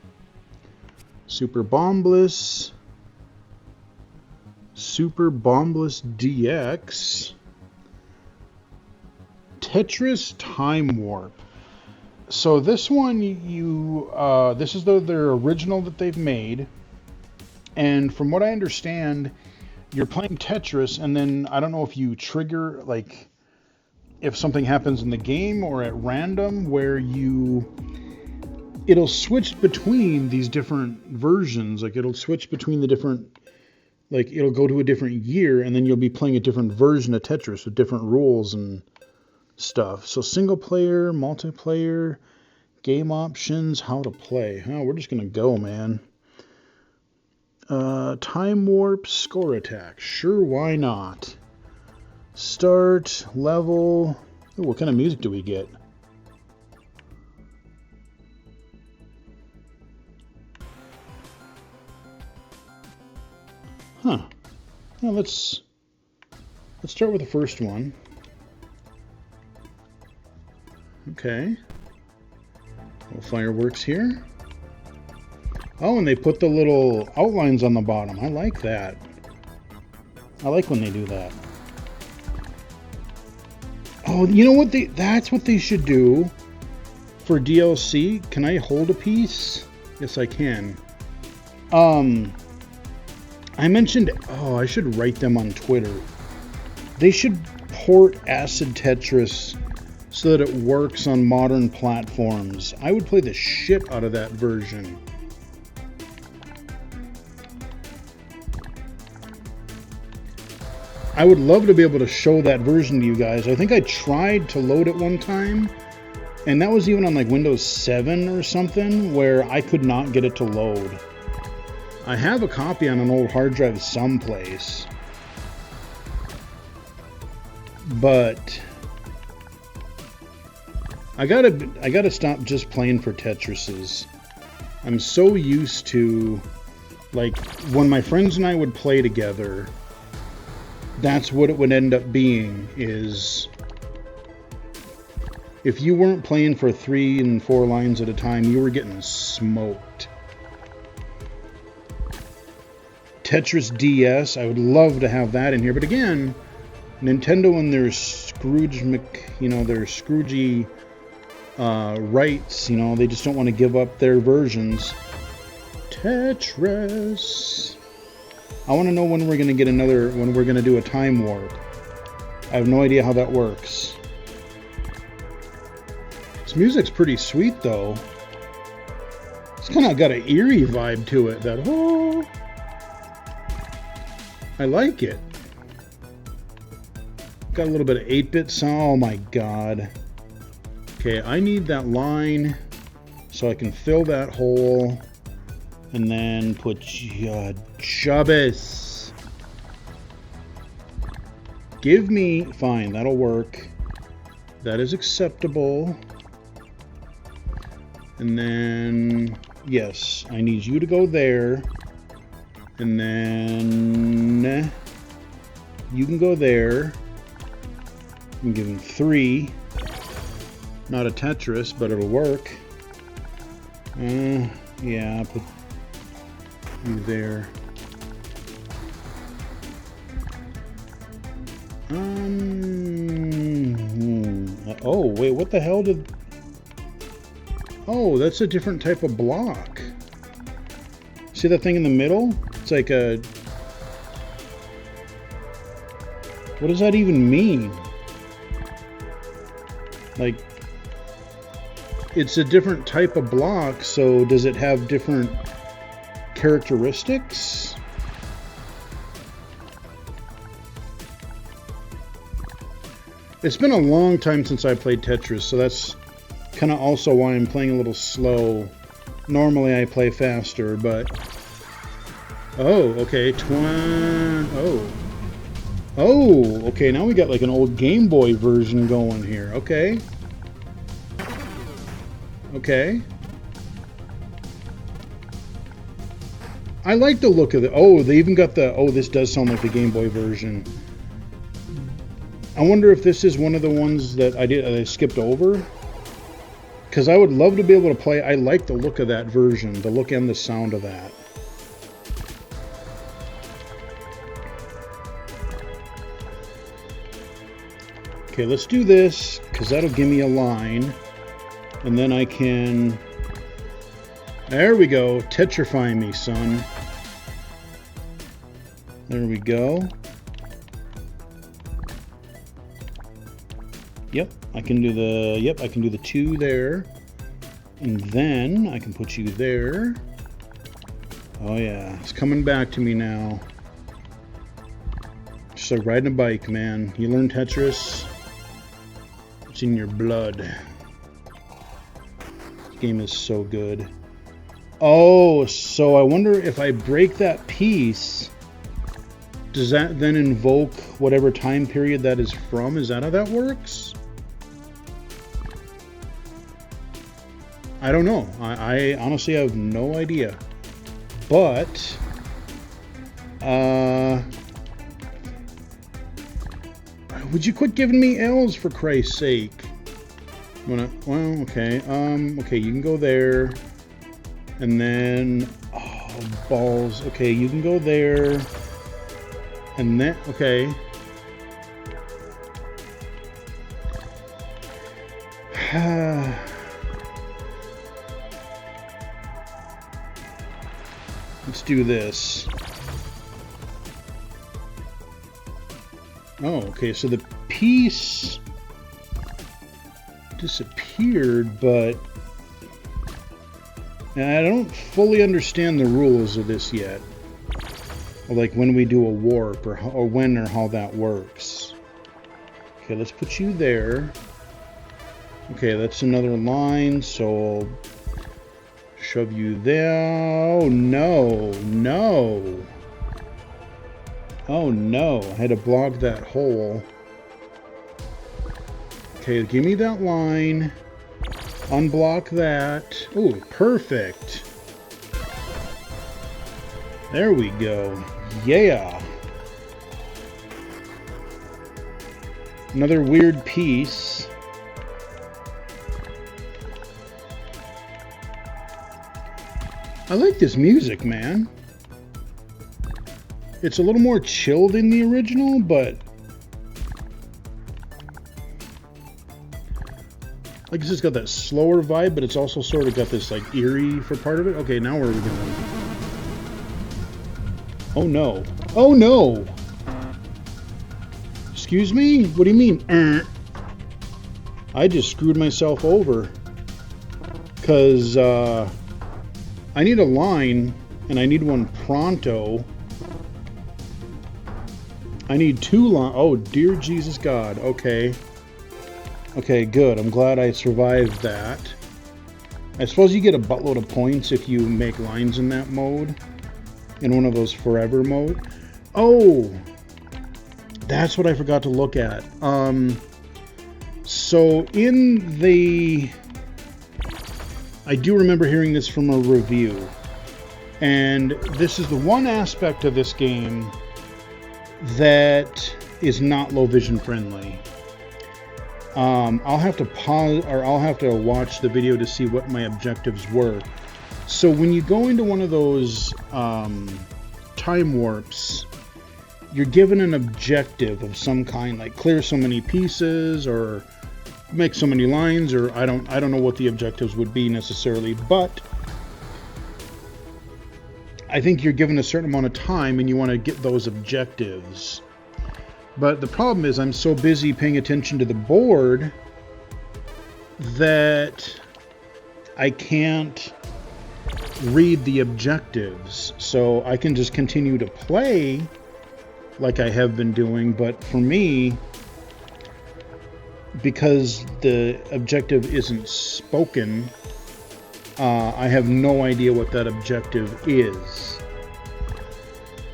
Super Bombless, Super Bombless DX, Tetris Time Warp. So this one, this is their original that they've made, and from what I understand, you're playing Tetris, and then I don't know if you trigger, like, if something happens in the game or at random, where it'll switch between these different versions. Like, it'll switch between the different, like, it'll go to a different year, and then you'll be playing a different version of Tetris with different rules and stuff. So single player, multiplayer, game options, how to play. Oh, we're just going to go, man. Time warp, score attack. Sure, why not? Start, level. Ooh, what kind of music do we get? Huh. Well, let's start with the first one. Okay. Little fireworks here. Oh, and they put the little outlines on the bottom. I like that. I like when they do that. Oh, you know what? That's what they should do for DLC. Can I hold a piece? Yes, I can. I mentioned... Oh, I should write them on Twitter. They should port Acid Tetris so that it works on modern platforms. I would play the shit out of that version. I would love to be able to show that version to you guys. I think I tried to load it one time, and that was even on like Windows 7 or something, where I could not get it to load. I have a copy on an old hard drive someplace, but I gotta stop just playing for Tetrises. I'm so used to, like, when my friends and I would play together, that's what it would end up being, is if you weren't playing for 3 and 4 lines at a time, you were getting smoked. Tetris DS, I would love to have that in here, but again, Nintendo and their Scroogey rights. You know, they just don't want to give up their versions. Tetris. I want to know when we're going to get another, when we're going to do a time warp. I have no idea how that works. This music's pretty sweet, though. It's kind of got an eerie vibe to it. That, oh, I like it. Got a little bit of 8-bit sound. Oh my god. Okay, I need that line so I can fill that hole and then put Jabez. Give me, fine, that'll work. That is acceptable. And then, yes, I need you to go there. And then you can go there. I'm giving 3. Not a Tetris, but it'll work. Yeah, I'll put you there. Oh, wait, what the hell did... Oh, that's a different type of block. See that thing in the middle? It's like a... What does that even mean? Like, it's a different type of block, so does it have different characteristics? It's been a long time since I played Tetris, so that's kind of also why I'm playing a little slow. Normally I play faster, but... Oh, okay, Oh, okay, now we got like an old Game Boy version going here. Okay. Okay. I like the look of it. Oh, they even got the... Oh, this does sound like the Game Boy version. I wonder if this is one of the ones that I skipped over. Because I would love to be able to play... I like the look of that version. The look and the sound of that. Okay, let's do this, because that'll give me a line. And then I can... There we go. Tetrify me, son. There we go. Yep, I can do the... Yep, I can do the 2 there. And then I can put you there. Oh yeah, it's coming back to me now. Just like riding a bike, man. You learn Tetris... It's in your blood. This game is so good. Oh, so I wonder if I break that piece, does that then invoke whatever time period that is from? Is that how that works? I don't know. I honestly have no idea. But, would you quit giving me L's for Christ's sake? Well, okay. Okay, you can go there. And then... Oh, balls. Okay, you can go there. And then... Okay. Let's do this. Oh, okay, so the piece disappeared, but I don't fully understand the rules of this yet. Like when we do a warp, or when or how that works. Okay, let's put you there. Okay, that's another line, so I'll shove you there. Oh, no, no. Oh no, I had to block that hole. Okay, give me that line. Unblock that. Oh, perfect. There we go. Yeah. Another weird piece. I like this music, man. It's a little more chill than the original, but I guess it's got that slower vibe, but it's also sort of got this like eerie for part of it. Okay, now where are we going? Oh no. Oh no! Excuse me? What do you mean? I just screwed myself over. Because I need a line, and I need one pronto. I need 2 lines. Oh, dear Jesus God. Okay. Okay, good. I'm glad I survived that. I suppose you get a buttload of points if you make lines in that mode. In one of those forever mode. Oh! That's what I forgot to look at. So in the... I do remember hearing this from a review. And this is the one aspect of this game that is not low vision friendly. I'll have to pause, or I'll have to watch the video to see what my objectives were. So when you go into one of those time warps, you're given an objective of some kind, like clear so many pieces or make so many lines, or I don't know what the objectives would be necessarily, but I think you're given a certain amount of time and you want to get those objectives. But the problem is I'm so busy paying attention to the board that I can't read the objectives. So I can just continue to play like I have been doing, but for me, because the objective isn't spoken, I have no idea what that objective is.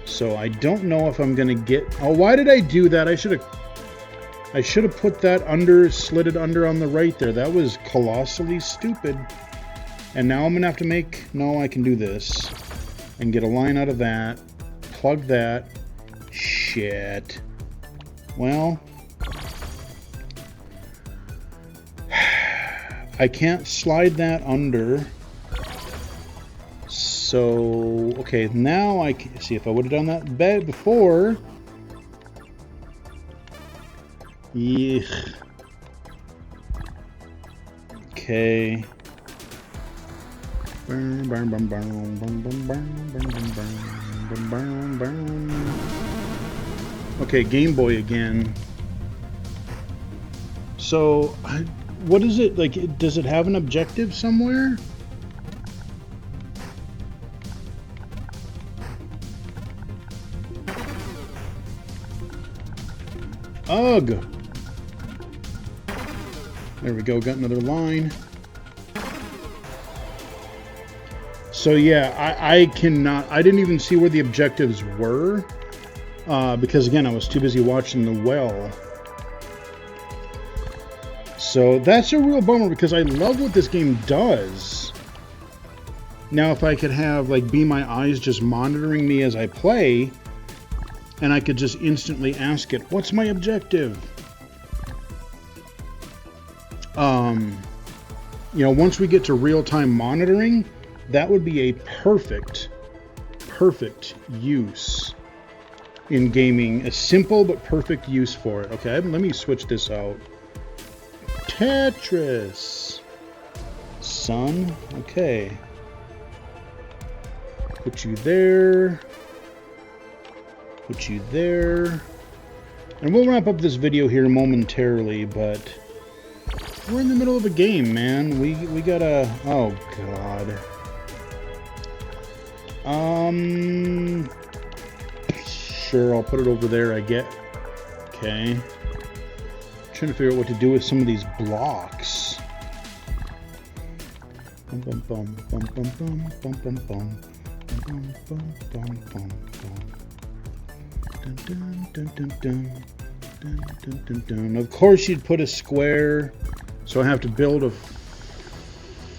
So I don't know if I'm gonna get... Oh, why did I do that? I should have put that under, slid it under on the right there. That was colossally stupid. And now I'm gonna have to make... No, I can do this. And get a line out of that. Plug that. Shit. Well... I can't slide that under. So, okay, now I can see if I would have done that bed before. Yeah. Okay. Okay, Game Boy again. So, what is it like? Does it have an objective somewhere? Ugh. There we go, got another line. So yeah, I didn't even see where the objectives were, because again, I was too busy watching the well. So that's a real bummer, because I love what this game does. Now if I could have like Be My Eyes just monitoring me as I play, and I could just instantly ask it, what's my objective? You know, once we get to real-time monitoring, that would be a perfect use in gaming. A simple but perfect use for it. Okay, let me switch this out. Tetris. Son. Okay. Put you there. Put you there. And we'll wrap up this video here momentarily, but we're in the middle of a game, man. We gotta... Oh, God. Sure, I'll put it over there, I get. Okay. Trying to figure out what to do with some of these blocks. Bum bum bum bum bum bum bum bum bum bum bum bum bum bum. Dun dun dun dun dun dun dun dun dun. Of course, you'd put a square, so I have to build a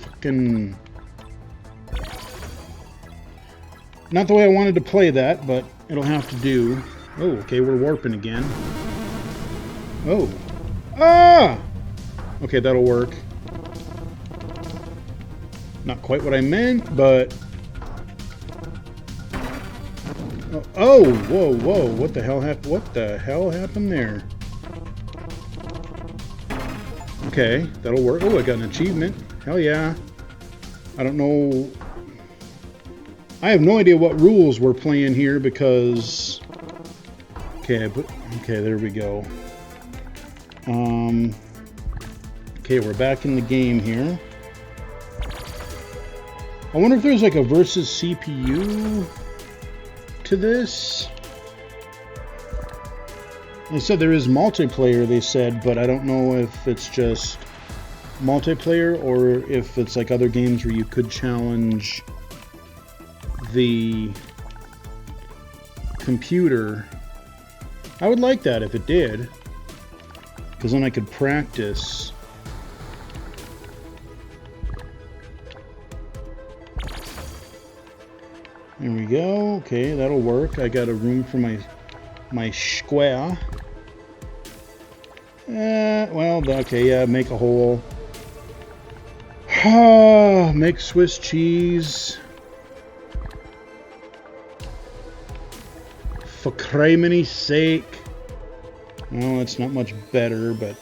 fucking. Not the way I wanted to play that, but it'll have to do. Oh, okay, we're warping again. Oh. Ah! Okay, that'll work. Not quite what I meant, but... Oh, whoa, whoa, what the hell happened there? Okay, that'll work. Oh, I got an achievement. Hell yeah. I don't know. I have no idea what rules we're playing here because... Okay, okay, there we go. Okay, we're back in the game here. I wonder if there's like a versus CPU to this. They said there is multiplayer, they said, but I don't know if it's just multiplayer or if it's like other games where you could challenge the computer. I would like that if it did, because then I could practice. There we go. Okay, that'll work. I got a room for my square. Well, okay, yeah, make a hole. Make Swiss cheese. For criminy sake. Well, that's not much better, but...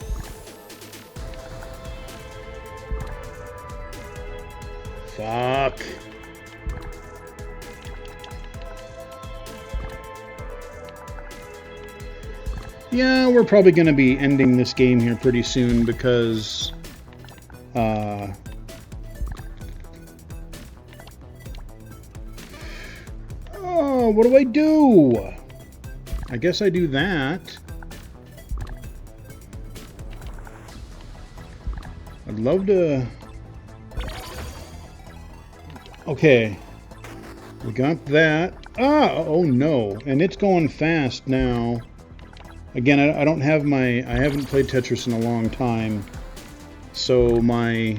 Fuck. Yeah, we're probably going to be ending this game here pretty soon because... Oh, what do I do? I guess I do that. I'd love to... Okay. We got that. Oh no. And it's going fast now. Again, I don't have my... I haven't played Tetris in a long time. So my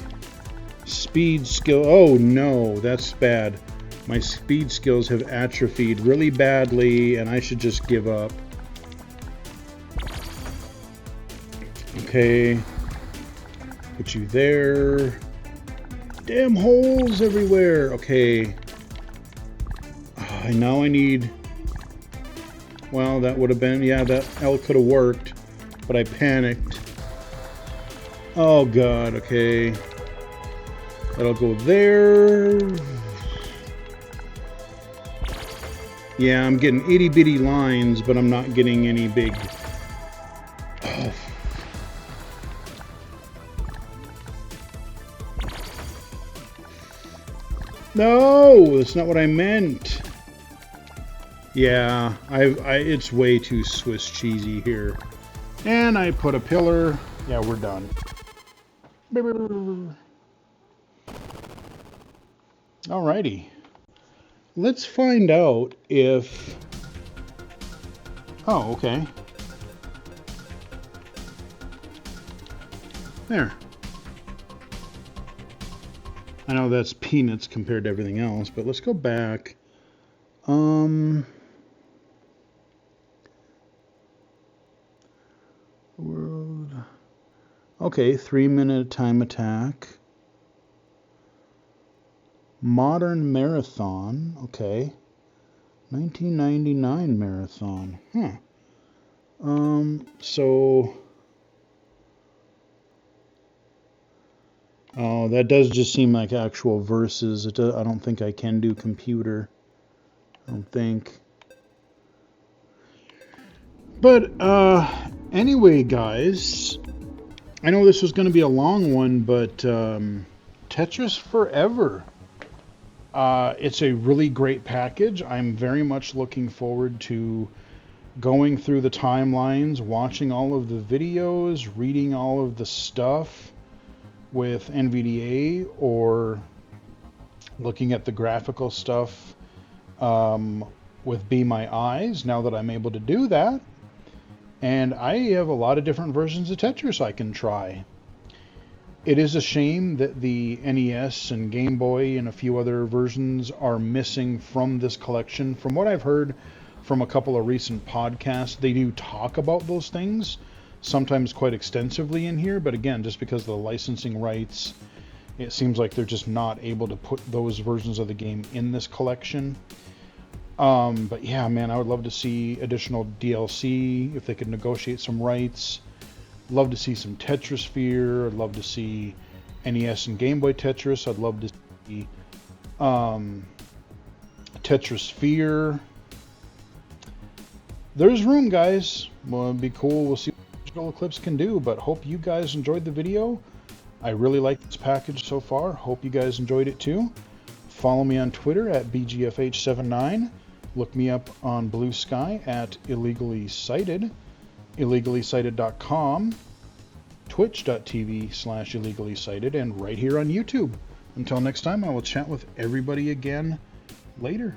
speed skill... Oh no, that's bad. My speed skills have atrophied really badly, and I should just give up. Okay. Put you there. Damn holes everywhere. Okay. Now I need... Well, that would have been... Yeah, that L could have worked, but I panicked. Oh god, okay. That'll go there. Yeah, I'm getting itty-bitty lines, but I'm not getting any big... Oh. No, that's not what I meant. Yeah, it's way too Swiss cheesy here. And I put a pillar. Yeah, we're done. Alrighty. Let's find out if... Oh, okay. There. I know that's peanuts compared to everything else, but let's go back. World. Okay, 3-minute time attack. Modern marathon. Okay. 1999 marathon. Huh. So... Oh, that does just seem like actual verses. I don't think I can do computer. I don't think. But, anyway, guys. I know this was going to be a long one, but, Tetris Forever. It's a really great package. I'm very much looking forward to going through the timelines, watching all of the videos, reading all of the stuff with NVDA, or looking at the graphical stuff with Be My Eyes, now that I'm able to do that. And I have a lot of different versions of Tetris I can try. It is a shame that the NES and Game Boy and a few other versions are missing from this collection. From what I've heard from a couple of recent podcasts, they do talk about those things, sometimes quite extensively in here, but again, just because of the licensing rights, it seems like they're just not able to put those versions of the game in this collection. But yeah, man, I would love to see additional DLC, if they could negotiate some rights. Love to see some Tetris Sphere. I'd love to see NES and Game Boy Tetris. I'd love to see Tetris Sphere. There's room, guys. Well, it'd be cool. We'll see what Digital Eclipse can do, but hope you guys enjoyed the video. I really like this package so far. Hope you guys enjoyed it too. Follow me on Twitter at BGFH79. Look me up on Blue Sky at Illegally Cited, illegallycited.com, twitch.tv/illegally cited, and right here on YouTube. Until next time, I will chat with everybody again later.